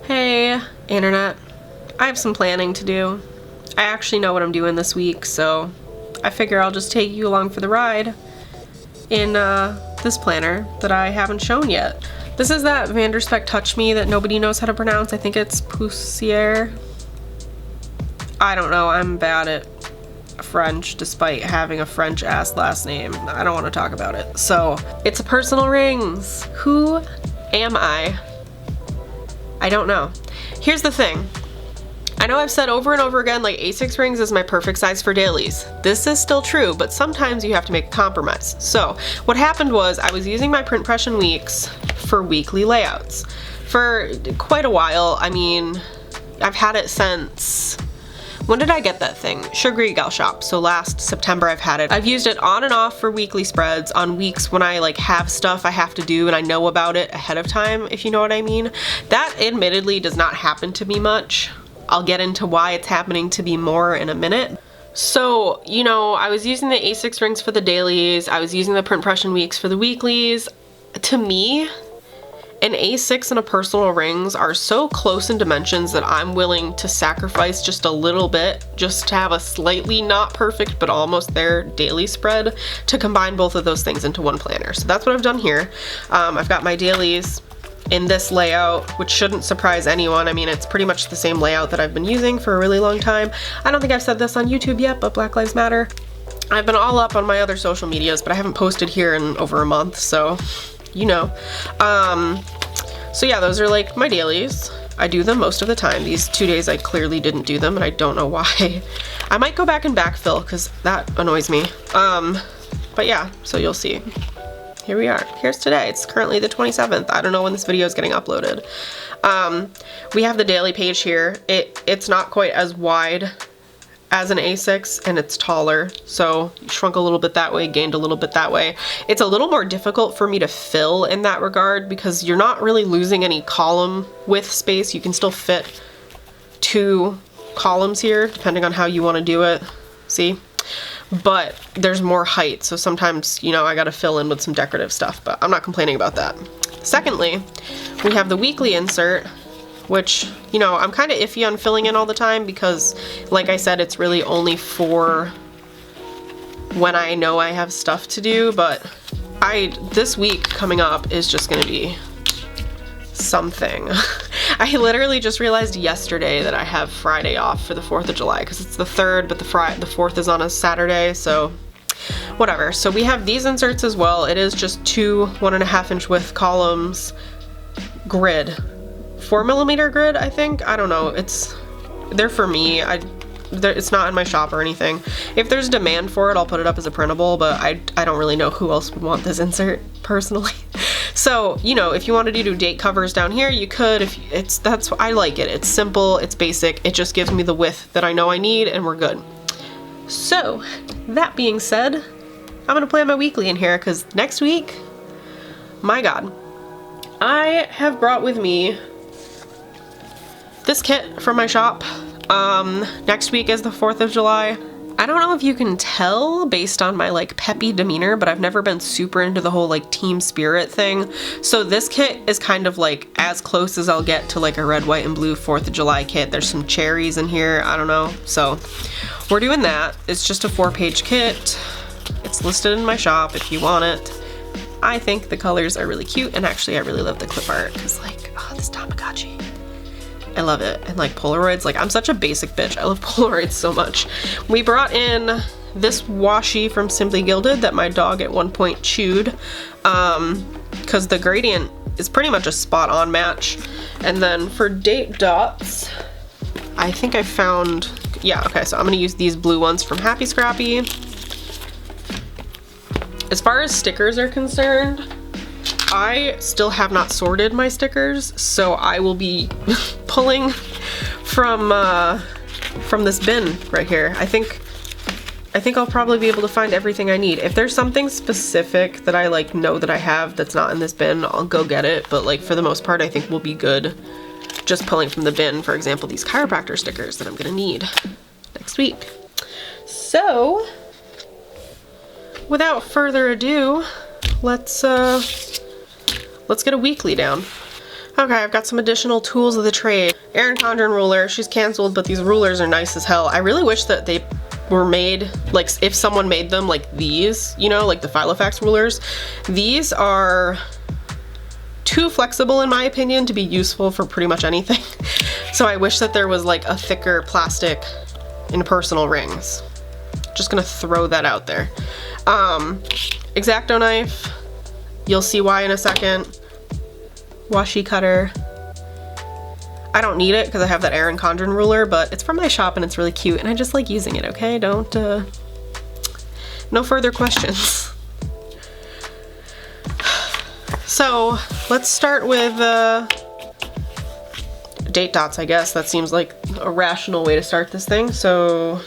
Hey, internet. I have some planning to do. I actually know what I'm doing this week, so I figure I'll just take you along for the ride in this planner that I haven't shown yet. This is that Spek Touch Me that nobody knows how to pronounce. I think it's Poussiere. I don't know, I'm bad at French despite having a French ass last name. I don't want to talk about it. So it's a personal rings. Who am I? I don't know. Here's the thing. I know I've said over and over again, like, A6 rings is my perfect size for dailies. This is still true, but sometimes you have to make a compromise. So what happened was I was using my print press weeks for weekly layouts for quite a while. I mean, I've had it since, when did I get that thing? Sugary Gal Shop. So last September I've had it. I've used it on and off for weekly spreads on weeks when I like have stuff I have to do and I know about it ahead of time, if you know what I mean. That admittedly does not happen to me much. I'll get into why it's happening to me more in a minute. So, you know, I was using the A6 rings for the dailies. I was using the print press weeks for the weeklies. To me, an A6 and a personal rings are so close in dimensions that I'm willing to sacrifice just a little bit just to have a slightly not perfect but almost there daily spread to combine both of those things into one planner. So that's what I've done here. I've got my dailies in this layout, which shouldn't surprise anyone. I mean, it's pretty much the same layout that I've been using for a really long time. I don't think I've said this on YouTube yet, but Black Lives Matter. I've been all up on my other social medias, but I haven't posted here in over a month, so you know. So yeah, those are like my dailies. I do them most of the time. These 2 days I clearly didn't do them and I don't know why. I might go back and backfill because that annoys me. But yeah, so you'll see. Here we are. Here's today. It's currently the 27th. I don't know when this video is getting uploaded. We have the daily page here. It's not quite as wide as an A6 and it's taller, so shrunk a little bit that way, gained a little bit that way. It's a little more difficult for me to fill in that regard because you're not really losing any column width space. You can still fit 2 columns here depending on how you want to do it. See? But there's more height, so sometimes, you know, I gotta fill in with some decorative stuff, but I'm not complaining about that. Secondly, we have the weekly insert, which, you know, I'm kind of iffy on filling in all the time because, like I said, it's really only for when I know I have stuff to do, but this week coming up is just gonna be something. I literally just realized yesterday that I have Friday off for the 4th of July because it's the 3rd, but the 4th is on a Saturday, so whatever. So we have these inserts as well. It is just 2 1.5 inch width columns, grid, 4mm grid, I think. I don't know. They're for me. It's not in my shop or anything. If there's demand for it, I'll put it up as a printable, but I don't really know who else would want this insert personally. So, you know, if you wanted to do date covers down here, you could. I like it. It's simple, it's basic, it just gives me the width that I know I need, and we're good. So, that being said, I'm gonna plan my weekly in here, because next week, my God, I have brought with me this kit from my shop. Next week is the 4th of July. I don't know if you can tell based on my like peppy demeanor, but I've never been super into the whole like team spirit thing. So this kit is kind of like as close as I'll get to like a red, white, and blue 4th of July kit. There's some cherries in here, I don't know. So we're doing that. It's just a 4-page kit. It's listed in my shop if you want it. I think the colors are really cute, and actually I really love the clip art because like, oh, this Tamagotchi. I love it. And like Polaroids, like I'm such a basic bitch. I love Polaroids so much. We brought in this washi from Simply Gilded that my dog at one point chewed because the gradient is pretty much a spot on match. And then for date dots, I think I found, yeah, okay, so I'm gonna use these blue ones from Happy Scrappy. As far as stickers are concerned, I still have not sorted my stickers, so I will be pulling from this bin right here. I think I'll probably be able to find everything I need. If there's something specific that I like know that I have that's not in this bin, I'll go get it, but like for the most part I think we'll be good just pulling from the bin. For example, these chiropractor stickers that I'm gonna need next week. So without further ado, let's get a weekly down. Okay, I've got some additional tools of the trade. Erin Condren ruler, she's canceled, but these rulers are nice as hell. I really wish that they were made, like if someone made them like these, you know, like the Filofax rulers. These are too flexible in my opinion to be useful for pretty much anything. So I wish that there was like a thicker plastic in personal rings. Just gonna throw that out there. X-Acto knife, you'll see why in a second. Washi cutter. I don't need it because I have that Erin Condren ruler, but it's from my shop and it's really cute and I just like using it, okay? Don't, no further questions. So let's start with date dots, I guess. That seems like a rational way to start this thing. So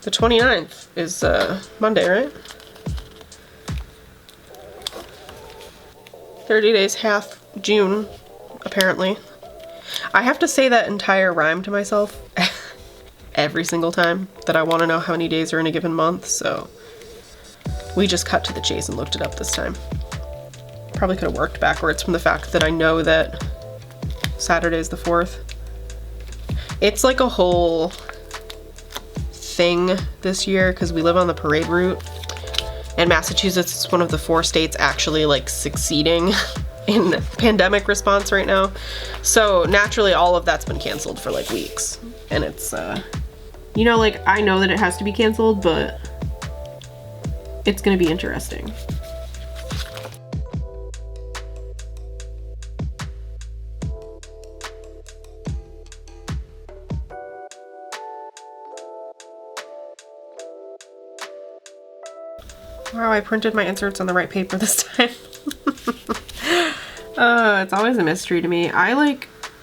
the 29th is Monday, right? 30 days, half June, apparently. I have to say that entire rhyme to myself every single time that I want to know how many days are in a given month, so we just cut to the chase and looked it up this time. Probably could have worked backwards from the fact that I know that Saturday's the 4th. It's like a whole thing this year because we live on the parade route, and Massachusetts is one of the 4 states actually like succeeding in pandemic response right now. So naturally all of that's been canceled for like weeks. And it's, you know, like I know that it has to be canceled, but it's gonna be interesting. Wow, I printed my inserts on the right paper this time. It's always a mystery to me.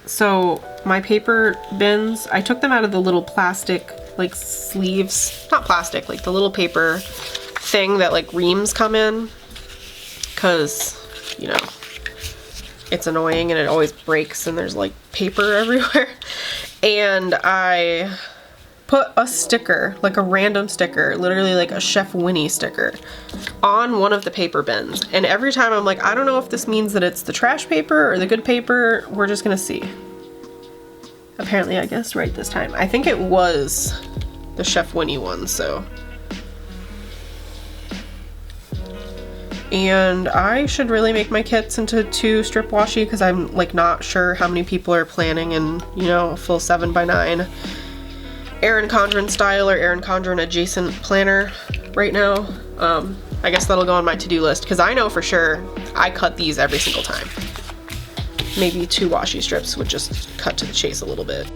So my paper bins, I took them out of the little plastic like sleeves, not plastic, like the little paper thing that like reams come in, because, you know, it's annoying and it always breaks and there's like paper everywhere. And I put a sticker, like a random sticker, literally like a Chef Winnie sticker, on one of the paper bins. And every time I'm like, I don't know if this means that it's the trash paper or the good paper. We're just gonna see. Apparently I guessed right this time. I think it was the Chef Winnie one, so. And I should really make my kits into 2 strip washi because I'm like not sure how many people are planning in, you know, a full 7x9 Erin Condren style or Erin Condren adjacent planner right now. I guess that'll go on my to-do list because I know for sure I cut these every single time. Maybe 2 washi strips would just cut to the chase a little bit.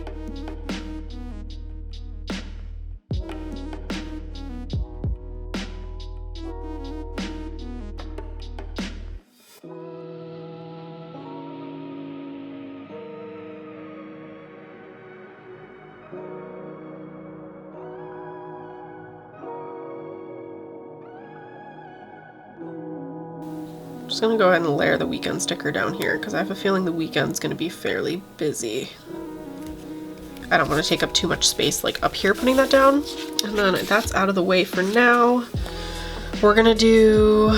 I'm just gonna go ahead and layer the weekend sticker down here because I have a feeling the weekend's gonna be fairly busy. I don't want to take up too much space like up here putting that down. And then that's out of the way for now. We're gonna do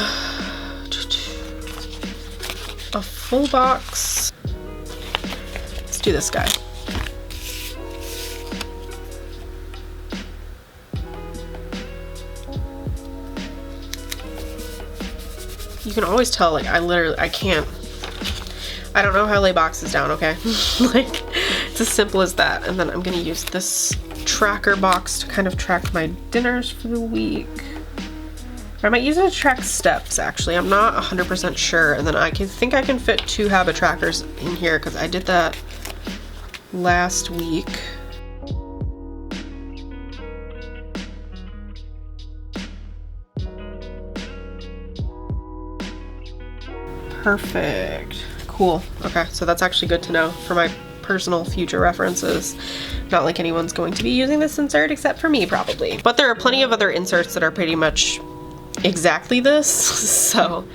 a full box. Let's do this guy. You can always tell, like, I don't know how to lay boxes down, okay? Like, it's as simple as that. And then I'm gonna use this tracker box to kind of track my dinners for the week. Or I might use it to track steps, actually. I'm not 100% sure. And then I think I can fit 2 habit trackers in here because I did that last week. Perfect. Cool. Okay, so that's actually good to know for my personal future references. Not like anyone's going to be using this insert except for me, probably. But there are plenty of other inserts that are pretty much exactly this, so.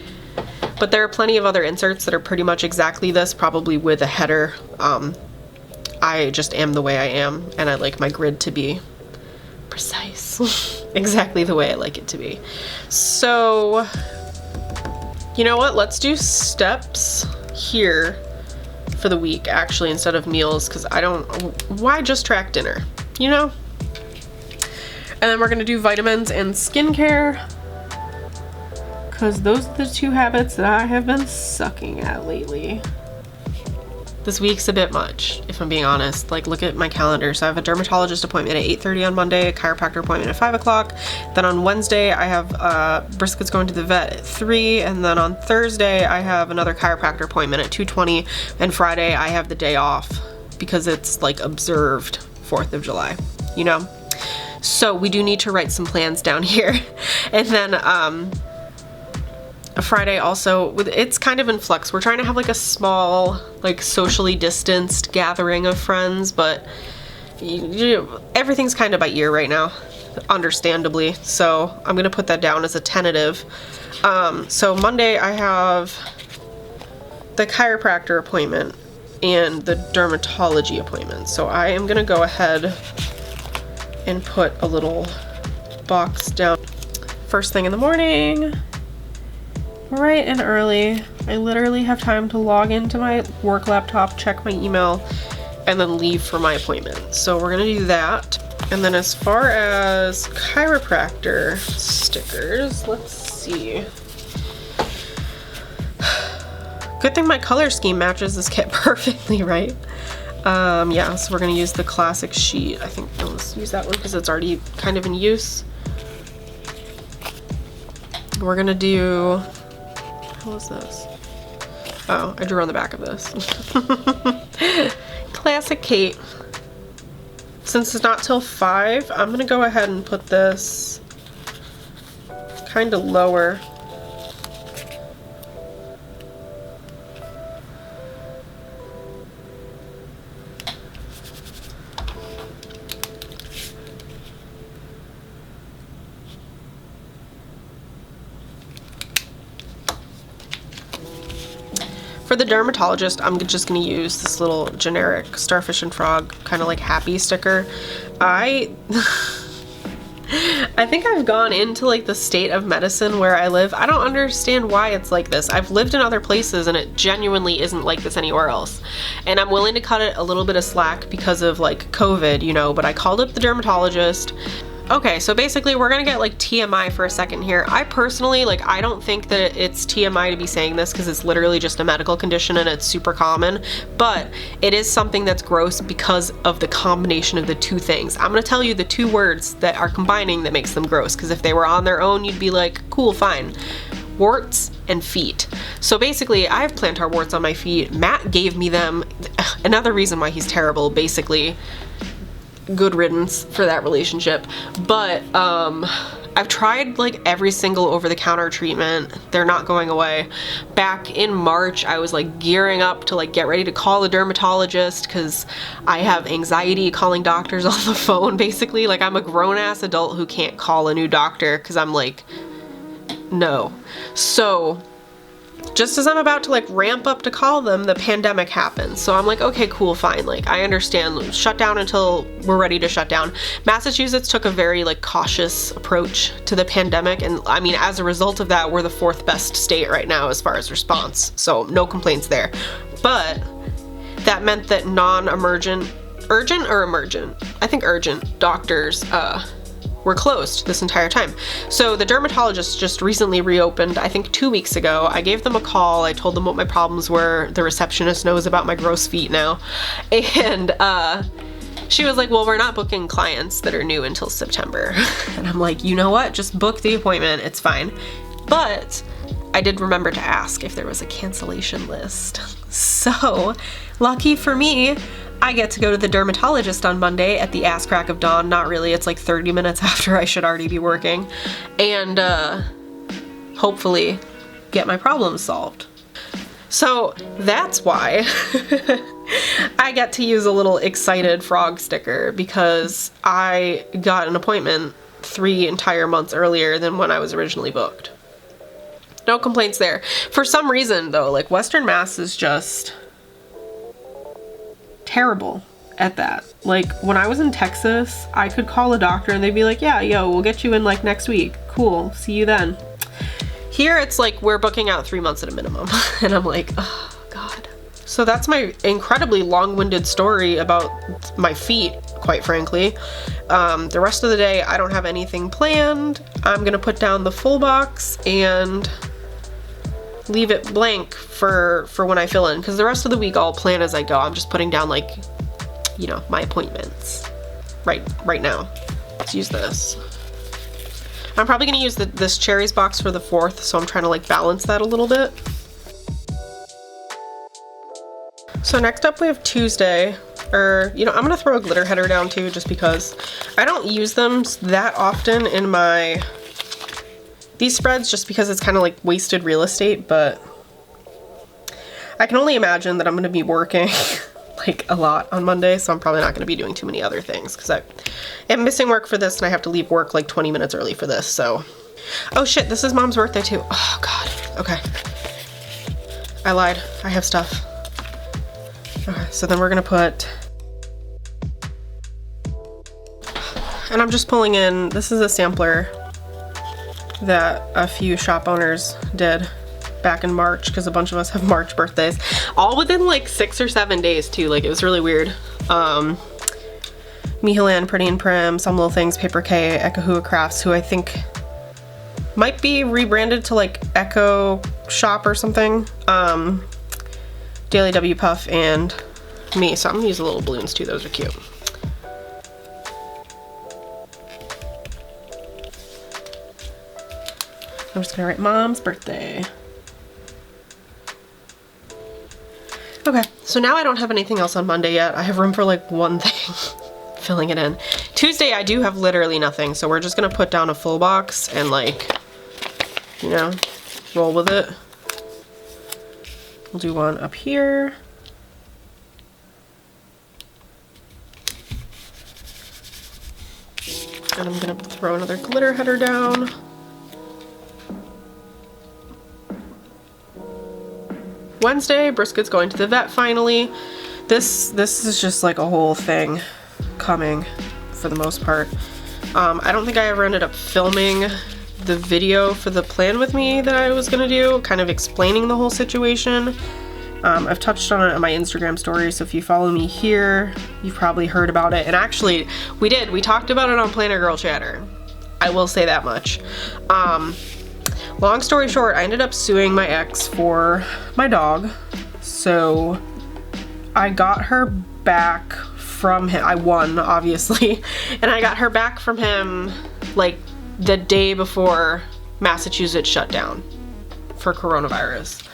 But there are plenty of other inserts that are pretty much exactly this, probably with a header. I just am the way I am, and I like my grid to be precise. Exactly the way I like it to be. So, you know what? Let's do steps here for the week actually instead of meals, because why just track dinner, you know? And then we're gonna do vitamins and skincare, because those are the two habits that I have been sucking at lately. This week's a bit much, if I'm being honest. Like, look at my calendar. So I have a dermatologist appointment at 8:30 on Monday, a chiropractor appointment at 5 o'clock. Then on Wednesday, I have Brisket's going to the vet at 3. And then on Thursday, I have another chiropractor appointment at 2:20. And Friday, I have the day off because it's like observed 4th of July, you know? So we do need to write some plans down here. And then Friday also, it's kind of in flux. We're trying to have like a small, like socially distanced gathering of friends, but everything's kind of by ear right now, understandably. So I'm gonna put that down as a tentative. So Monday I have the chiropractor appointment and the dermatology appointment. So I am gonna go ahead and put a little box down. First thing in the morning, bright and early, I literally have time to log into my work laptop, check my email, and then leave for my appointment. So we're gonna do that. And then as far as chiropractor stickers, let's see. Good thing my color scheme matches this kit perfectly, right? Yeah, so we're gonna use the classic sheet. I think let's use that one because it's already kind of in use. We're gonna do, what was this? Oh, I drew on the back of this. Classic Kate. Since it's not till 5, I'm gonna go ahead and put this kind of lower. For the dermatologist, I'm just gonna use this little generic starfish and frog kind of like happy sticker. I think I've gone into like the state of medicine where I live. I don't understand why it's like this. I've lived in other places and it genuinely isn't like this anywhere else. And I'm willing to cut it a little bit of slack because of like COVID, you know, but I called up the dermatologist. Okay, so basically we're gonna get like TMI for a second here. I personally, like, I don't think that it's TMI to be saying this because it's literally just a medical condition and it's super common, but it is something that's gross because of the combination of the two things. I'm gonna tell you the two words that are combining that makes them gross, because if they were on their own, you'd be like, cool, fine. Warts and feet. So basically, I have plantar warts on my feet. Matt gave me them. Another reason why he's terrible, basically. Good riddance for that relationship. But I've tried like every single over-the-counter treatment. They're not going away. Back in March, I was like gearing up to like get ready to call a dermatologist because I have anxiety calling doctors on the phone, basically. Like, I'm a grown-ass adult who can't call a new doctor because I'm like, no. So just as I'm about to like ramp up to call them, the pandemic happens. So I'm like, okay, cool, fine. Like, I understand. Shut down until we're ready to shut down. Massachusetts took a very like cautious approach to the pandemic. And I mean, as a result of that, we're the 4th best state right now as far as response. So no complaints there. But that meant that non-emergent, urgent or emergent? I think urgent doctors, were closed this entire time. So the dermatologist just recently reopened, I think 2 weeks ago. I gave them a call. I told them what my problems were. The receptionist knows about my gross feet now. And she was like, well, we're not booking clients that are new until September. And I'm like, you know what? Just book the appointment. It's fine. But I did remember to ask if there was a cancellation list. So lucky for me, I get to go to the dermatologist on Monday at the ass crack of dawn. Not really, it's like 30 minutes after I should already be working. And hopefully get my problems solved. So that's why I get to use a little excited frog sticker, because I got an appointment 3 entire months earlier than when I was originally booked. No complaints there. For some reason though, like Western Mass is just terrible at that. Like, when I was in Texas, I could call a doctor and they'd be like, yeah, yo, we'll get you in like next week. Cool, see you then. Here it's like we're booking out 3 months at a minimum. And I'm like, oh God. So that's my incredibly long-winded story about my feet, quite frankly. The rest of the day, I don't have anything planned. I'm gonna put down the full box and leave it blank for when I fill in, because the rest of the week I'll plan as I go. I'm just putting down, like, you know, my appointments right now. Let's use this. I'm probably gonna use this cherries box for the 4th, so I'm trying to like balance that a little bit. So next up we have Tuesday, or, you know, I'm gonna throw a glitter header down too, just because I don't use them that often in these spreads, just because it's kind of like wasted real estate, but I can only imagine that I'm gonna be working like a lot on Monday, so I'm probably not gonna be doing too many other things, because I am missing work for this and I have to leave work like 20 minutes early for this, so. Oh shit, this is Mom's birthday too. Oh God, okay. I lied, I have stuff. Okay, so then we're gonna put, and I'm just pulling in, this is a sampler that a few shop owners did back in March, because a bunch of us have March birthdays, all within like 6 or 7 days too. Like, it was really weird. Mihalan, Pretty and Prim, Some Little Things, Paper K, Ekahua Crafts, who I think might be rebranded to like Echo Shop or something. Daily W Puff, and me. So I'm gonna use the little balloons too, those are cute. I'm just gonna write Mom's birthday. Okay, so now I don't have anything else on Monday yet. I have room for like one thing, filling it in. Tuesday I do have literally nothing, so we're just gonna put down a full box and, like, you know, roll with it. We'll do one up here. And I'm gonna throw another glitter header down. Wednesday, Brisket's going to the vet finally. This is just like a whole thing coming for the most part. I don't think I ever ended up filming the video for the plan with me that I was gonna do, kind of explaining the whole situation. I've touched on it on my Instagram story, so if you follow me here, you've probably heard about it. And actually, we talked about it on Planner Girl Chatter. I will say that much. Long story short, I ended up suing my ex for my dog. So I got her back from him. I won, obviously. And I got her back from him like the day before Massachusetts shut down for coronavirus.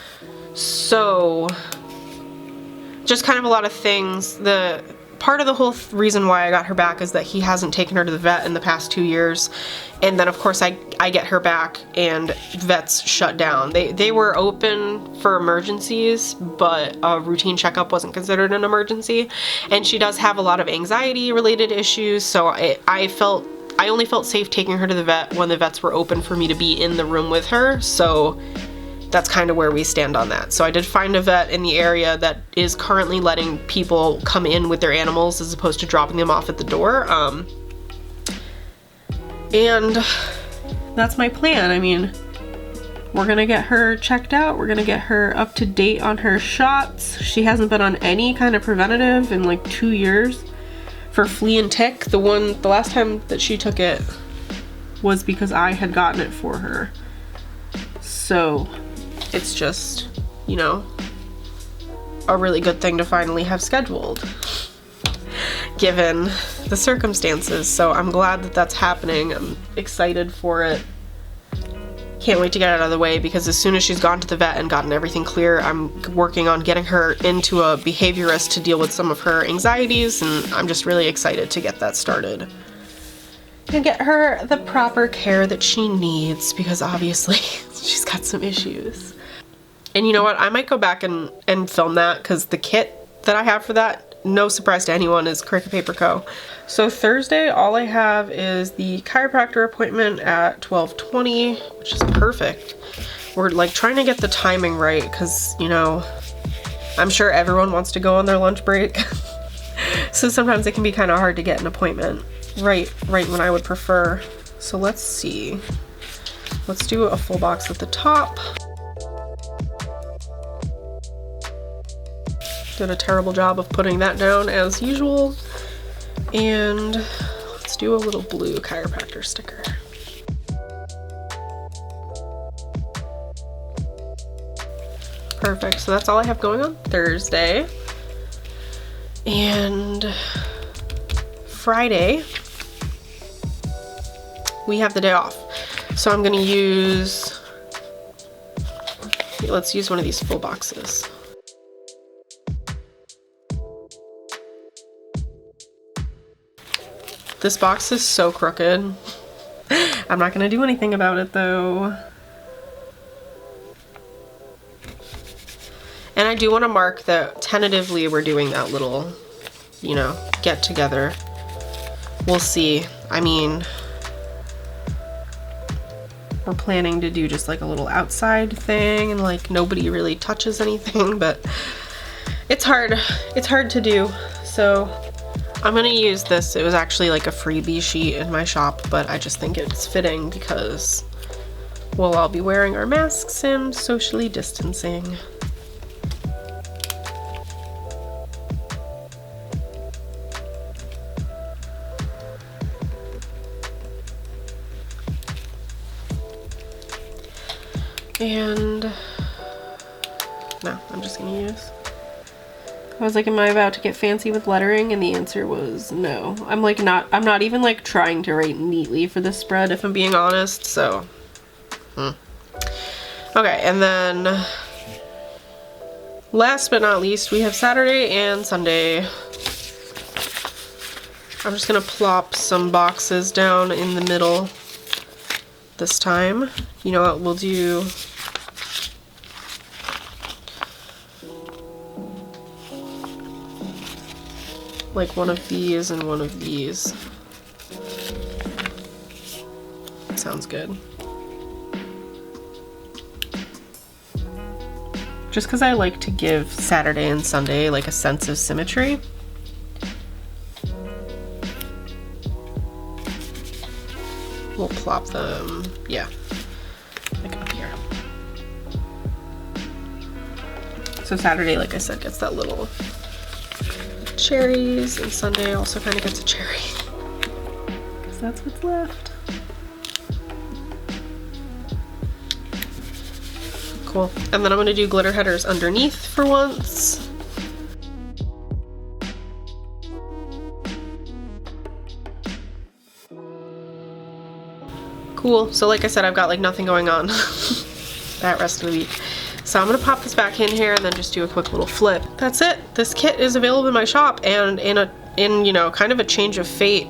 So just kind of a lot of things. The part of the whole reason why I got her back is that he hasn't taken her to the vet in the past 2 years. And then of course I get her back and vets shut down. They were open for emergencies, but a routine checkup wasn't considered an emergency. And she does have a lot of anxiety related issues, so I only felt safe taking her to the vet when the vets were open for me to be in the room with her. So that's kind of where we stand on that. So I did find a vet in the area that is currently letting people come in with their animals as opposed to dropping them off at the door. And that's my plan. I mean, we're gonna get her checked out. We're gonna get her up to date on her shots. She hasn't been on any kind of preventative in like 2 years. For flea and tick, the last time that she took it was because I had gotten it for her. So it's just, you know, a really good thing to finally have scheduled, given the circumstances. So I'm glad that that's happening. I'm excited for it. Can't wait to get it out of the way, because as soon as she's gone to the vet and gotten everything clear, I'm working on getting her into a behaviorist to deal with some of her anxieties, and I'm just really excited to get that started and get her the proper care that she needs, because obviously she's got some issues. And you know what? I might go back and film that, because the kit that I have for that, no surprise to anyone, is Cricut Paper Co. So Thursday, all I have is the chiropractor appointment at 12:20, which is perfect. We're like trying to get the timing right, because, you know, I'm sure everyone wants to go on their lunch break. So sometimes it can be kind of hard to get an appointment right when I would prefer. So let's see. Let's do a full box at the top. Did a terrible job of putting that down as usual. And let's do a little blue chiropractor sticker. Perfect, so that's all I have going on Thursday. And Friday, we have the day off. So I'm gonna use, let's use one of these full boxes. This box is so crooked. I'm not gonna do anything about it though. And I do want to mark that tentatively we're doing that little, you know, get together. We'll see. I mean, we're planning to do just like a little outside thing and like nobody really touches anything, but it's hard. It's hard to do. So I'm gonna use this. It was actually like a freebie sheet in my shop, but I just think it's fitting because we'll all be wearing our masks and socially distancing. And no, I'm just gonna use. I was like, am I about to get fancy with lettering? And the answer was no. I'm not even like trying to write neatly for this spread, if I'm being honest, so. Okay, and then last but not least, we have Saturday and Sunday. I'm just gonna plop some boxes down in the middle this time. You know what, we'll do like one of these and one of these. Sounds good. Just because I like to give Saturday and Sunday like a sense of symmetry. We'll plop them, yeah, like up here. So Saturday, like I said, gets that little cherries, and Sunday also kind of gets a cherry. Because that's what's left. Cool. And then I'm going to do glitter headers underneath for once. Cool. So like I said, I've got like nothing going on that rest of the week. So I'm gonna pop this back in here and then just do a quick little flip. That's it. This kit is available in my shop, and in you know, kind of a change of fate,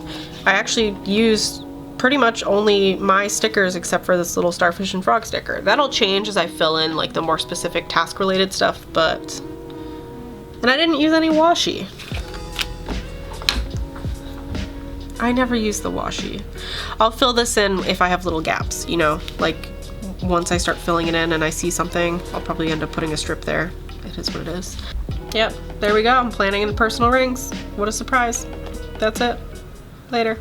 I actually used pretty much only my stickers except for this little starfish and frog sticker. That'll change as I fill in like the more specific task related stuff, and I didn't use any washi. I never use the washi. I'll fill this in if I have little gaps, you know, like once I start filling it in and I see something, I'll probably end up putting a strip there. It is what it is. Yep, there we go. I'm planning in personal rings. What a surprise. That's it. Later.